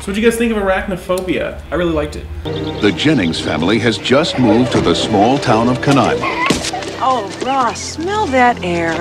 So what'd you guys think of Arachnophobia? I really liked it. The Jennings family has just moved to the small town of Kanat. Oh, Ross, smell that air.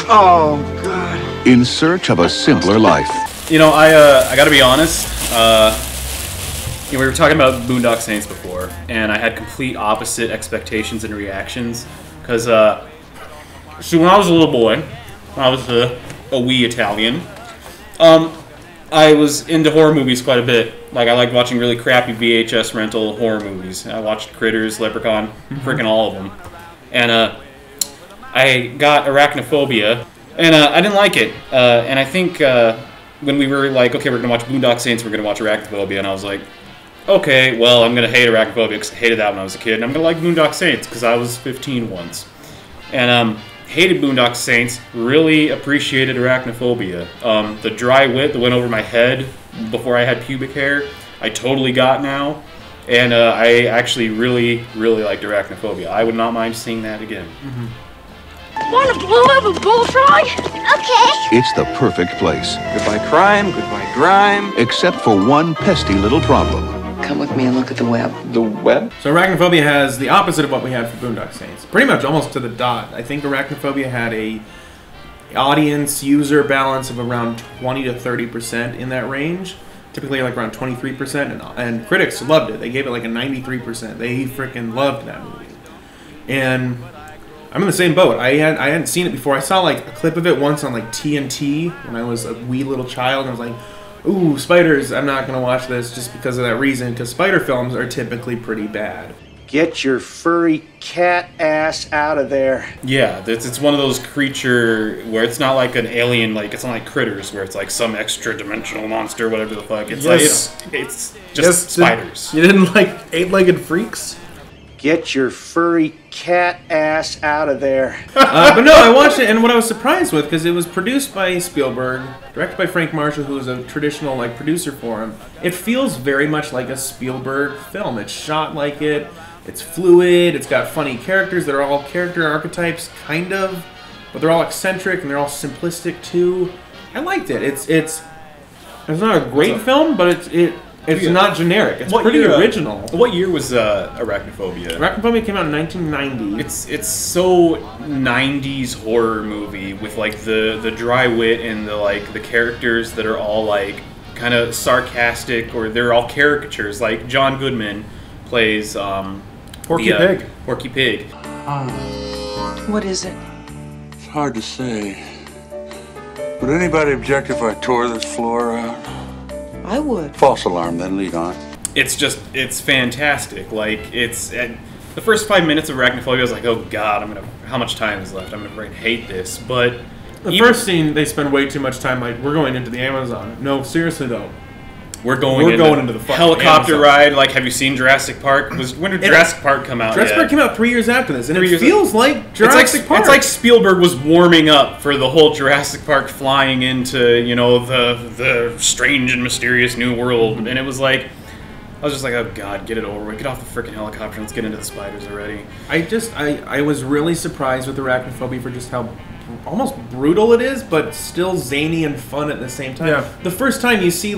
Oh, God. In search of a simpler life. You know, I gotta be honest. We were talking about Boondock Saints before, and I had complete opposite expectations and reactions. Because, see, when I was a little boy, I was a wee Italian. I was into horror movies quite a bit. Like, I liked watching really crappy VHS rental horror movies. I watched Critters, Leprechaun, freaking all of them. And I got Arachnophobia, and I didn't like it. And I think when we were like, okay, we're going to watch Boondock Saints, we're going to watch Arachnophobia, and I was like, okay, well, I'm going to hate Arachnophobia because I hated that when I was a kid, and I'm going to like Boondock Saints because I was 15 once. And hated Boondock Saints, really appreciated Arachnophobia. The dry wit that went over my head before I had pubic hair, I totally got now. And I actually really, really liked Arachnophobia. I would not mind seeing that again. Want to blow up a bullfrog? Okay. It's the perfect place. Goodbye crime, goodbye grime. Except for one pesky little problem. Come with me and look at the web. The web? So Arachnophobia has the opposite of what we had for Boondock Saints. Pretty much almost to the dot. I think Arachnophobia had a audience user balance of around 20 to 30% in that range. Typically like around 23%, and critics loved it. They gave it like a 93%. They freaking loved that movie. And I'm in the same boat. I hadn't seen it before. I saw like a clip of it once on like TNT when I was a wee little child, and I was like, ooh, spiders, I'm not going to watch this just because of that reason, because spider films are typically pretty bad. Get your furry cat ass out of there. Yeah, it's one of those creature where it's not like an alien, like it's not like Critters where it's like some extra dimensional monster, whatever the fuck. It's Yes. like it's just spiders. You didn't like Eight-Legged Freaks? Get your furry cat ass out of there. But no, I watched it, and what I was surprised with, because it was produced by Spielberg, directed by Frank Marshall, who is a traditional like producer for him. It feels very much like a Spielberg film. It's shot like it. It's fluid. It's got funny characters that are all character archetypes, kind of, but they're all eccentric and they're all simplistic too. I liked it. It's not a great film, but it's not generic. It's pretty original. What year was Arachnophobia? Arachnophobia came out in 1990. It's so 90s horror movie with like the dry wit and the characters that are all like kind of sarcastic, or they're all caricatures. Like John Goodman plays Porky Pig. Porky Pig. What is it? It's hard to say. Would anybody object if I tore this floor out? I would. False alarm, then lead on. It's fantastic. Like the first 5 minutes of Arachnophobia, I was like, oh god, how much time is left? I'm gonna freaking hate this. But the first scene, they spend way too much time like, we're going into the Amazon. No, seriously though. We're going into the fucking helicopter Amazon ride. Like, have you seen Jurassic Park? When did Jurassic Park come out? Jurassic Park came out 3 years after this, and it feels like Jurassic Park. It's like Spielberg was warming up for the whole Jurassic Park flying into, the strange and mysterious new world. And it was like, I was just like, oh god, get it over with. Get off the freaking helicopter. Let's get into the spiders already. I was really surprised with Arachnophobia for just how almost brutal it is, but still zany and fun at the same time. Yeah. The first time you see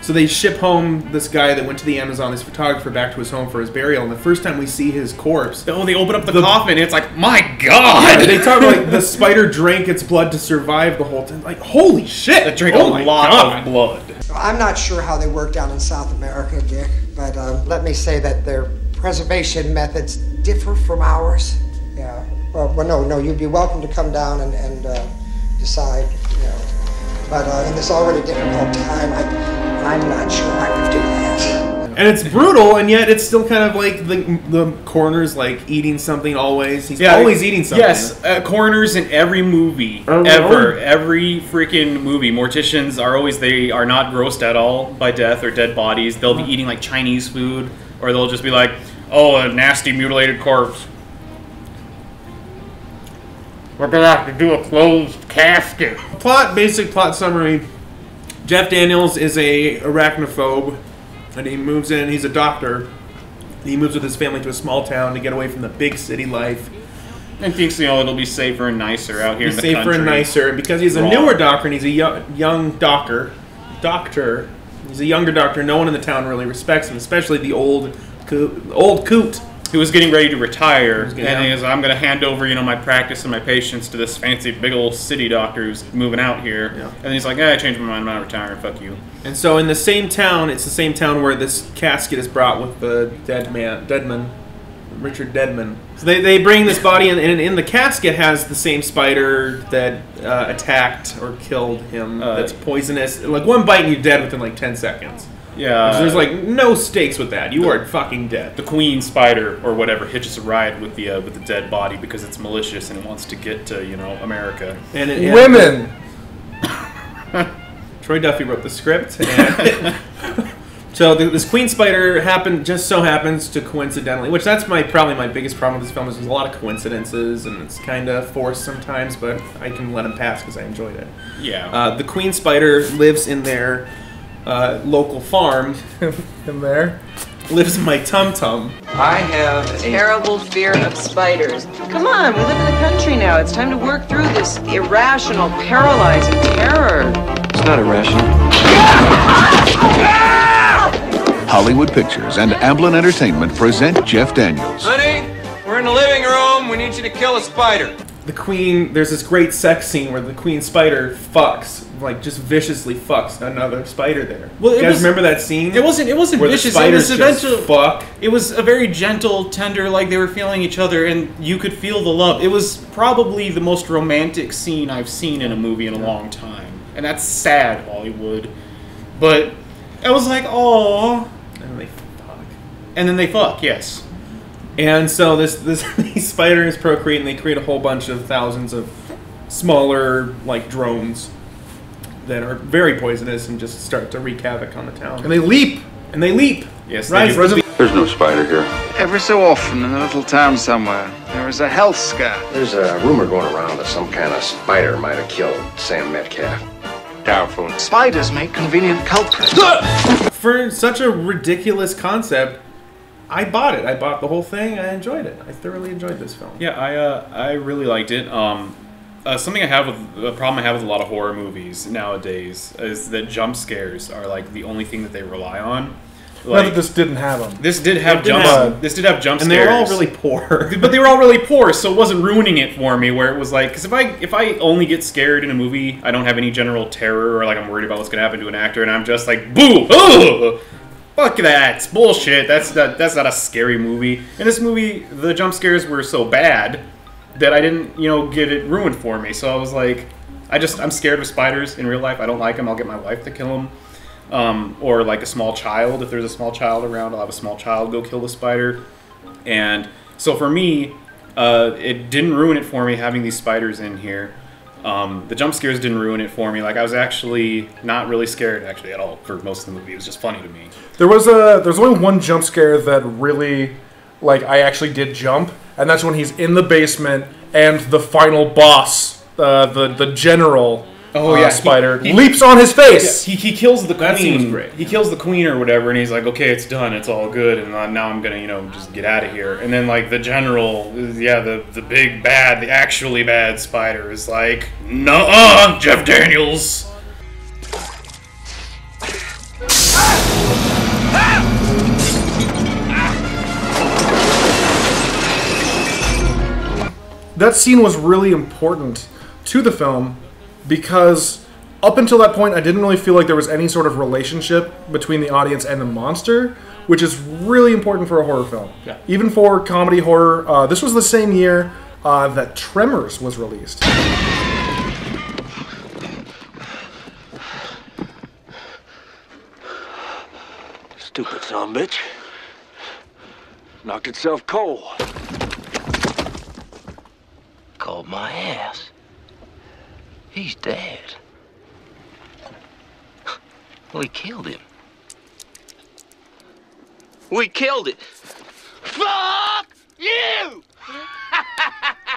so they ship home this guy that went to the Amazon, this photographer, back to his home for his burial, and the first time we see his corpse... Oh, they open up the coffin, and it's like, my god! Yeah, they talk about, the spider drank its blood to survive the whole time. Like, holy shit! It drank a lot of blood. I'm not sure how they work down in South America, Dick, but let me say that their preservation methods differ from ours. Yeah. Well, no, you'd be welcome to come down and decide, But in this already difficult time, I'm not sure I could do that. And it's brutal, and yet it's still kind of like the coroner's like eating something always. He's always eating something. Yes, coroners in every movie ever. Every freaking movie. Morticians they are not grossed at all by death or dead bodies. They'll be eating like Chinese food, or they'll just be like, oh, a nasty mutilated corpse. We're gonna have to do a closed casket. Basic plot summary. Jeff Daniels is a arachnophobe, and he moves in. He's a doctor. He moves with his family to a small town to get away from the big city life. And thinks, you know, it'll be safer and nicer out here in the country. Safer and nicer, and because he's a newer doctor and he's a young doctor. He's a younger doctor. No one in the town really respects him, especially the old coot. Who was getting ready to retire, and he goes, I'm going to hand over, you know, my practice and my patients to this fancy big old city doctor who's moving out here. Yeah. And he's like, I changed my mind, I'm not retiring, fuck you. And so in the same town, it's the same town where this casket is brought with the Richard Deadman. So they bring this body, and in the casket has the same spider that attacked or killed him. That's poisonous. Like, one bite and you're dead within like 10 seconds. Yeah. There's like no stakes with that. You are fucking dead. The queen spider or whatever hitches a ride with the dead body because it's malicious and it wants to get to, you know, America. And women. Troy Duffy wrote the script. And so this queen spider just so happens to coincidentally, which that's probably my biggest problem with this film, is there's a lot of coincidences and it's kind of forced sometimes, but I can let them pass because I enjoyed it. Yeah. The queen spider lives in their local farm. In there? Lives in my tum-tum. I have a terrible fear of spiders. Come on, we live in the country now. It's time to work through this irrational, paralyzing terror. It's not irrational. Hollywood Pictures and Amblin Entertainment present Jeff Daniels. Honey, we're in the living room. We need you to kill a spider. The queen, there's this great sex scene where the queen spider fucks, like just viciously fucks another spider there. Well, you guys remember that scene? It wasn't where vicious. The spiders just fuck. It was a very gentle, tender, like they were feeling each other, and you could feel the love. It was probably the most romantic scene I've seen in a movie in a long time, and that's sad, Hollywood. But I was like, oh. And they fuck. And then they fuck, yes. And so these spiders procreate, and they create a whole bunch of thousands of smaller, like, drones that are very poisonous and just start to wreak havoc on the town. And they leap! Yes, right. There's no spider here. Every so often in a little town somewhere, there is a health scare. There's a rumor going around that some kind of spider might have killed Sam Metcalf. Doubtful. Spiders make convenient culprits. For such a ridiculous concept, I bought it. I bought the whole thing. I enjoyed it. I thoroughly enjoyed this film. Yeah, I really liked it. Something a problem I have with a lot of horror movies nowadays is that jump scares are like the only thing that they rely on. Like, not that this didn't have them. This did have jump scares, and they were all really poor. But they were all really poor, so it wasn't ruining it for me. Where it was like, because if I only get scared in a movie, I don't have any general terror or like I'm worried about what's gonna happen to an actor, and I'm just like, boo, ugh, fuck that, it's bullshit. That's not a scary movie. In this movie, the jump scares were so bad that I didn't, get it ruined for me. So I was like, I'm scared of spiders in real life. I don't like them. I'll get my wife to kill them. Or like a small child. If there's a small child around, I'll have a small child go kill the spider. And so for me, it didn't ruin it for me having these spiders in here. The jump scares didn't ruin it for me. Like, I was actually not really scared actually at all for most of the movie. It was just funny to me. There's only one jump scare that really, like, I actually did jump, and that's when he's in the basement and the final boss, the general. Spider leaps on his face. Yeah, he kills the queen. That seems great. He kills the queen or whatever, and he's like, "Okay, it's done. It's all good." And now I'm gonna, just get out of here. And then like the general, the big bad, the actually bad spider is like, "Nuh-uh, Jeff Daniels." That scene was really important to the film, because up until that point, I didn't really feel like there was any sort of relationship between the audience and the monster, which is really important for a horror film. Yeah. Even for comedy horror. This was the same year that Tremors was released. Stupid son of a bitch. Knocked itself cold. Called my ass. He's dead. We killed him. We killed it. Fuck you!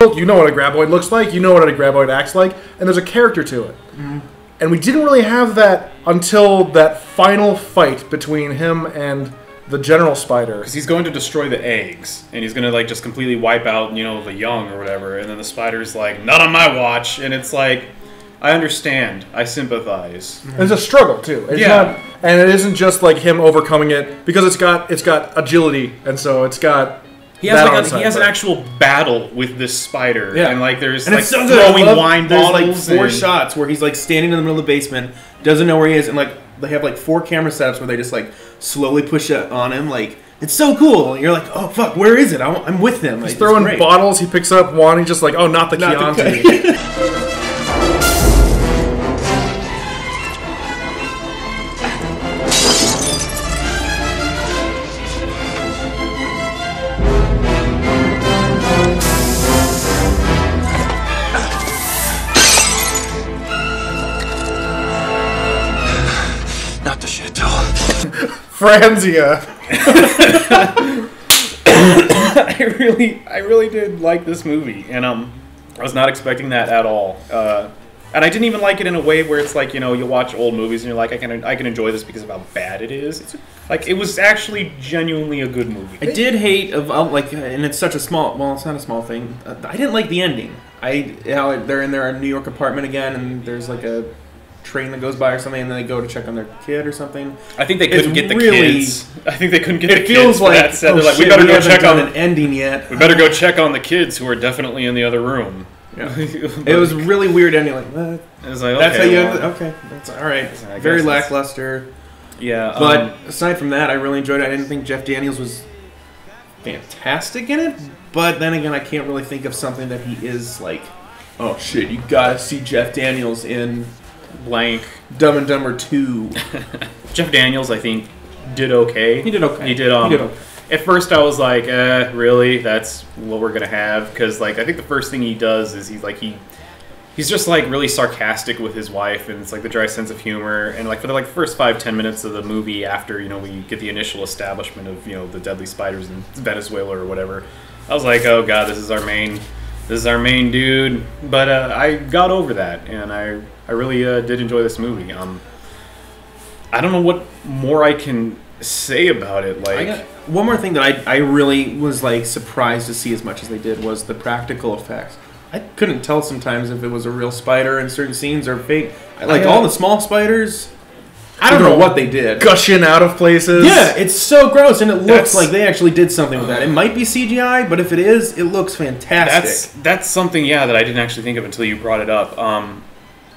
You know what a graboid looks like, you know what a graboid acts like, and there's a character to it. Mm-hmm. And we didn't really have that until that final fight between him and the general spider. Because he's going to destroy the eggs, and he's going to like just completely wipe out, you know, the young or whatever. And then the spider's like, not on my watch. And it's like, I understand. I sympathize. It's a struggle too. It's not, and it isn't just like him overcoming it because it's got agility, and so it's got. He has an actual battle with this spider, and like there's and like so throwing wine bottles. There's like 4 shots where he's like standing in the middle of the basement, doesn't know where he is, and like they have like 4 camera setups where they just like slowly push it on him. Like it's so cool. And you're like, oh fuck, where is it? I'm with him. Like, he's throwing bottles. He picks up one. He's just like, oh, not the Chianti. Franzia. I really did like this movie, and I was not expecting that at all. And I didn't even like it in a way where it's like, you know, you watch old movies and you're like, I can enjoy this because of how bad it is. Like, it was actually genuinely a good movie. I did hate and it's such a small. Well, it's not a small thing. I didn't like the ending. How they're in their New York apartment again, and there's like a train that goes by or something, and then they go to check on their kid or something. I think they couldn't get the kids. I think they couldn't get the kids. It feels like that said. They're like, we better go check on an ending yet. We better go check on the kids who are definitely in the other room. Yeah. It was really weird ending. Like, what? It was like, that's how you. well, okay, that's all right. Very lackluster. Yeah, but aside from that, I really enjoyed it. I didn't think Jeff Daniels was fantastic in it, but then again, I can't really think of something that he is like. Oh shit! You gotta see Jeff Daniels in blank Dumb and Dumber 2. Jeff Daniels, I think, did okay. He did okay. He did okay. At first, I was like, really? That's what we're gonna have? Because like, I think the first thing he does is he's just like really sarcastic with his wife, and it's like the dry sense of humor. And like for the first 5-10 minutes of the movie, after we get the initial establishment of the deadly spiders in Venezuela or whatever, I was like, oh god, this is our main dude. But I got over that, and I really did enjoy this movie. I don't know what more I can say about it. Like, one more thing that I really was like surprised to see as much as they did was the practical effects. I couldn't tell sometimes if it was a real spider in certain scenes or fake. Like all the small spiders, I don't know what they did. Gushing out of places. Yeah, it's so gross, and it looks like they actually did something with that. It might be CGI, but if it is, it looks fantastic. That's something, that I didn't actually think of until you brought it up.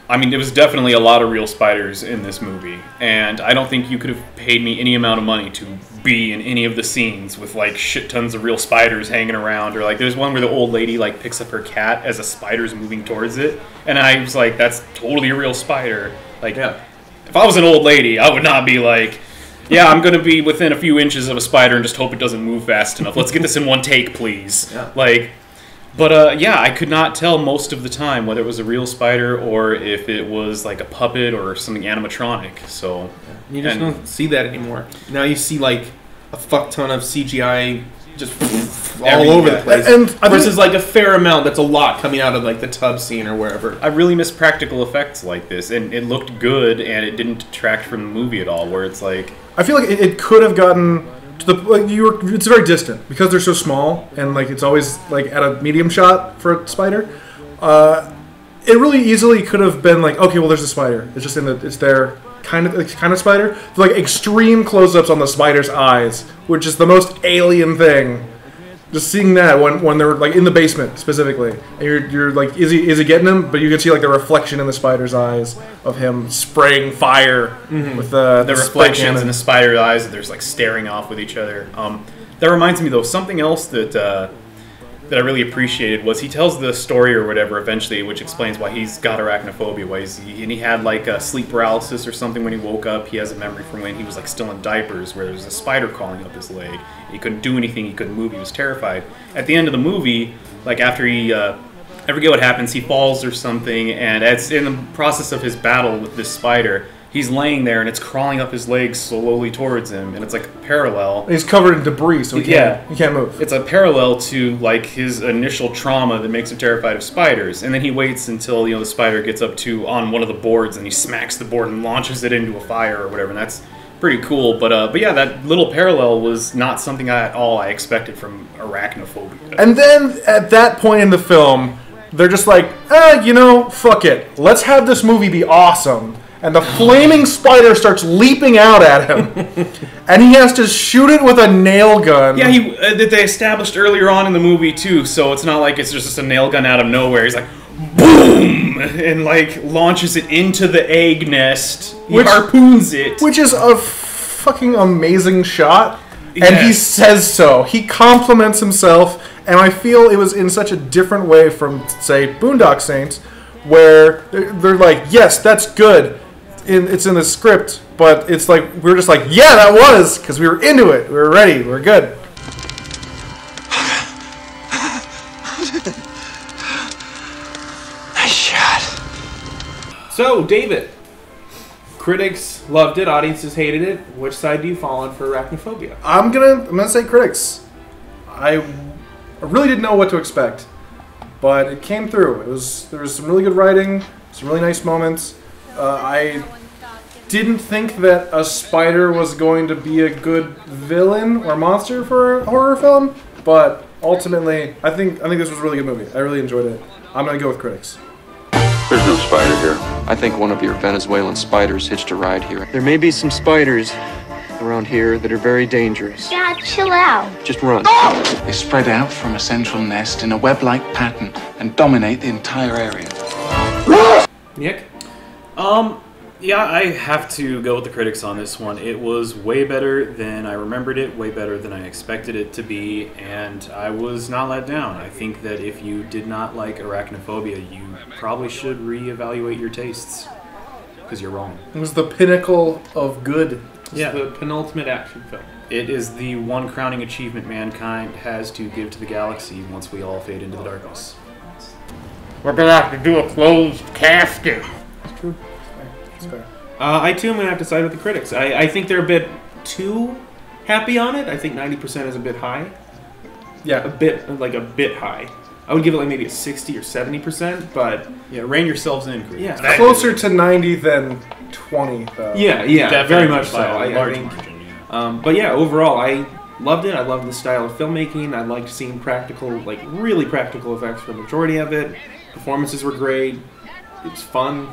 I mean, there was definitely a lot of real spiders in this movie, and I don't think you could have paid me any amount of money to be in any of the scenes with like shit tons of real spiders hanging around, or like there's one where the old lady like picks up her cat as a spider's moving towards it, and I was like, that's totally a real spider. Like, if I was an old lady, I would not be like, yeah, I'm gonna be within a few inches of a spider and just hope it doesn't move fast enough. Let's get this in one take, please. Yeah. Like. But I could not tell most of the time whether it was a real spider or if it was like a puppet or something animatronic. So you just don't see that anymore. Now you see like a fuck ton of CGI just all over the place. And versus like a fair amount that's a lot coming out of like the tub scene or wherever. I really miss practical effects like this, and it looked good, and it didn't detract from the movie at all. Where it's like, I feel like it could have gotten. It's very distant because they're so small, and like it's always like at a medium shot for a spider. It really easily could have been like, okay, well, there's a spider. It's just it's their kind of spider. Like extreme close-ups on the spider's eyes, which is the most alien thing. Just seeing that when they're like in the basement specifically, and you're like, is he getting him? But you can see like the reflection in the spider's eyes of him spraying fire with the reflections in the spider's eyes. And there's like staring off with each other. That reminds me though, something else that I really appreciated was he tells the story or whatever eventually, which explains why he's got arachnophobia. He had like a sleep paralysis or something when he woke up. He has a memory from when he was like still in diapers, where there was a spider crawling up his leg. He couldn't do anything. He couldn't move. He was terrified. At the end of the movie, like after he, I forget what happens. He falls or something, and it's in the process of his battle with this spider. He's laying there, and it's crawling up his legs slowly towards him, and it's like parallel. He's covered in debris, so he can't move. It's a parallel to like his initial trauma that makes him terrified of spiders, and then he waits until the spider gets up to on one of the boards, and he smacks the board and launches it into a fire or whatever. And that's pretty cool. But yeah, that little parallel was not something at all I expected from Arachnophobia. And then at that point in the film, they're just like, fuck it. Let's have this movie be awesome. And the flaming spider starts leaping out at him. And he has to shoot it with a nail gun. Yeah, that they established earlier on in the movie, too. So it's not like it's just a nail gun out of nowhere. He's like, boom! And, like, launches it into the egg nest. He harpoons it. Which is a fucking amazing shot. Yes. And he says so. He compliments himself. And I feel it was in such a different way from, say, Boondock Saints, where they're like, yes, that's good. It's in the script, but it's like, we're just like, yeah, that was, because we were into it. We were ready. We were good. Nice shot. So, David, critics loved it, audiences hated it. Which side do you fall on for Arachnophobia? I'm gonna say critics. I really didn't know what to expect, but it came through. There was some really good writing, some really nice moments. I didn't think that a spider was going to be a good villain or monster for a horror film, but ultimately, I think this was a really good movie. I really enjoyed it. I'm gonna go with critics. There's no spider here. I think one of your Venezuelan spiders hitched a ride here. There may be some spiders around here that are very dangerous. God, chill out. Just run. They spread out from a central nest in a web-like pattern and dominate the entire area. Nick? Yeah, I have to go with the critics on this one. It was way better than I remembered it, way better than I expected it to be, and I was not let down. I think that if you did not like Arachnophobia, you probably should reevaluate your tastes, because you're wrong. It was the pinnacle of good. It's the penultimate action film. It is the one crowning achievement mankind has to give to the galaxy once we all fade into the darkness. We're gonna have to do a closed casket. It's true. It's fair. I too am gonna have to side with the critics. I think they're a bit too happy on it. I think 90% is a bit high. Yeah, a bit high. I would give it like maybe a 60 or 70%, but yeah, rein yourselves in, critics. Yeah, closer to 90 than 20, though. Yeah, definitely very much so. By a large think, margin, yeah. But yeah, overall, I loved it. I loved the style of filmmaking. I liked seeing practical, like really practical effects for the majority of it. Performances were great. It was fun.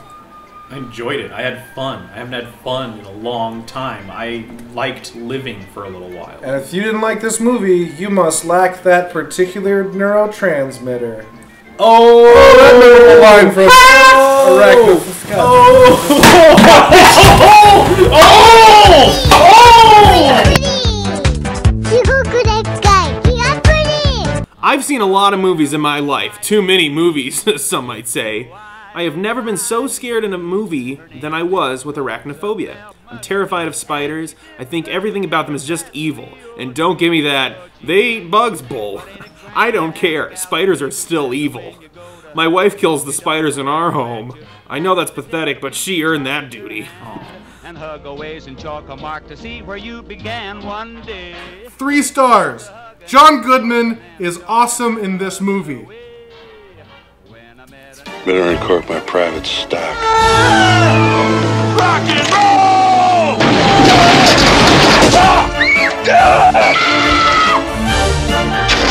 I enjoyed it. I had fun. I haven't had fun in a long time. I liked living for a little while. And if you didn't like this movie, you must lack that particular neurotransmitter. Oh, that memorable line from Arachnophobia. I've seen a lot of movies in my life. Too many movies, some might say. I have never been so scared in a movie than I was with Arachnophobia. I'm terrified of spiders. I think everything about them is just evil. And don't give me that, they eat bugs bull. I don't care. Spiders are still evil. My wife kills the spiders in our home. I know that's pathetic, but she earned that duty. And hug aways and chalk a mark to see where you began one day. 3 stars. John Goodman is awesome in this movie. Better uncork my private stock. Rock and roll!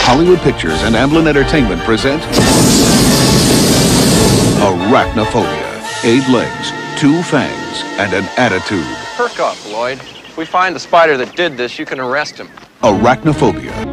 Hollywood Pictures and Amblin Entertainment present Arachnophobia. 8 legs, 2 fangs, and an attitude. Perk up, Lloyd. If we find the spider that did this, you can arrest him. Arachnophobia.